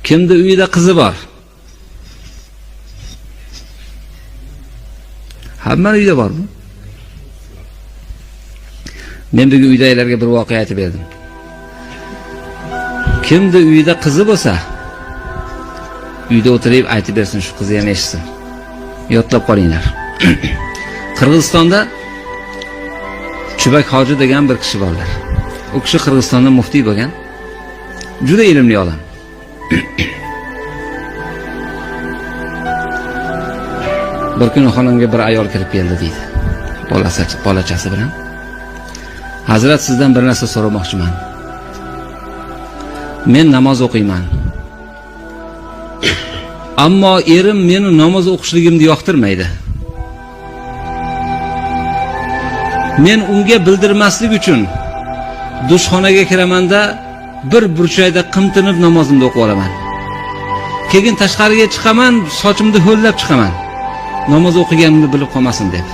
Kimda uyida qizi bor? Hamma uyda bormi? Men bugun uydagilarga bir voqea aytib berdim. Kimda uyida qizi bo'lsa, uyda o'tirib aytib bersin, shu qizi ham eshitsin. Yodlab qolinglar. Qirg'izistonda Chubak hoji degan bir kishi borlar. U kishi Qirg'izistonda muftiy bo'lgan. Juda ilmli odam. Bir kun xonamga bir ayol kirib keldi deydi. Bolachasi bilan. Hazrat, sizdan bir narsa so'ramoqchiman. Men namoz o'qiyman. Ammo erim meni namoz o'qishligimni yoqtirmaydi. Men unga bildirmaslik uchun dushxonaga kiramanda bir burchakda qimtinib namozimni o'qib olaman. Keyin tashqariga chiqaman, sochimni ho'llab chiqaman. Namoz o'qiganimni bilib qolmasin deb.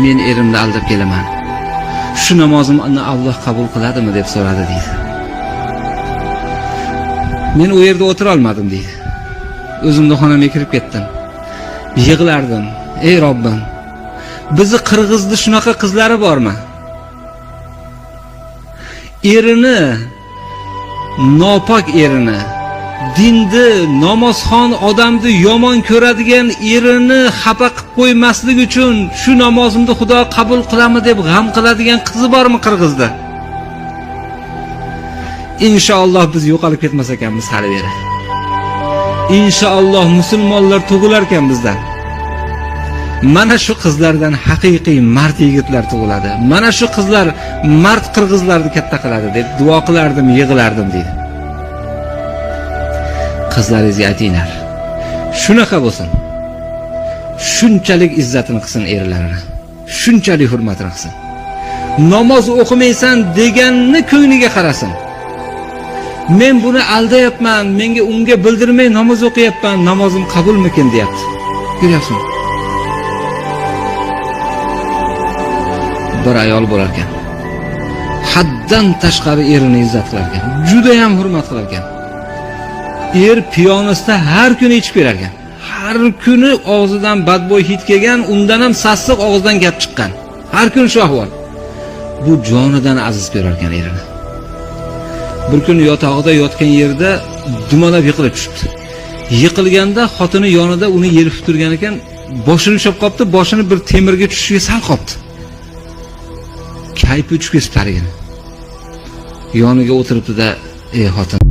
Men erimni aldab kelaman. Shu namozimni Alloh qabul qiladimi deb so'radi deydi. Men u yerda o'tira olmadim deydi. O'zimning xonamga kirib ketdim. Yig'lardim. Ey Robbim, bizi Qirg'izda shunaqa qizlari bormi? Erini, nopok erini, dinni, namozxon odamni yomon ko'radigan erini xafa qilib qo'ymaslik uchun shu namozimni Xudo qabul qilami deb g'am qiladigan qizi bormi Qirg'izda? Inshaalloh biz yo'qolib ketmas ekanmiz hali beri. Inshaalloh musulmonlar tug'ilar ekan bizdan. Mana shu qizlardan haqiqiy mard yigitlar tug'iladi. Mana shu qizlar mard qirg'izlarni katta qiladi deb duo qilardim, yig'lardim deydi. Qizlaringizga aytinglar. Shunaqa bo'lsin. Shunchalik izzatini qilsin erlarini. Shunchalik hurmatini qilsin. Namoz o'qimaysan deganni ko'ngliga qarasin. Men buni aldayapman, menga unga bildirmay namoz o'qiyapman, namozim qabulmikin deyapti. Ko'ryapsizmi? Bir ayol bo'lar ekan. Haddan tashqari erini izzat qilar ekan. Juda ham hurmat qilar ekan. Er piyonista har kuni ichib berar ekan. Har kuni og'zidan badbo'y hid kelgan, undan ham sassiq og'izdan gap chiqqan. Har kun shu ahvol. Bu jonidan aziz ko'rar ekan erini. Bir kun yotog'ida yotgan yerda dumalab yiqilib tushibdi. Yiqilganda xotini yonida uni yerib turgan ekan, boshini ushlab qopti, boshini bir temirga tushishiga sal qopti. Kaypi uchib ketib tarigini. Yoniga o'tiribdi-da, ey xotin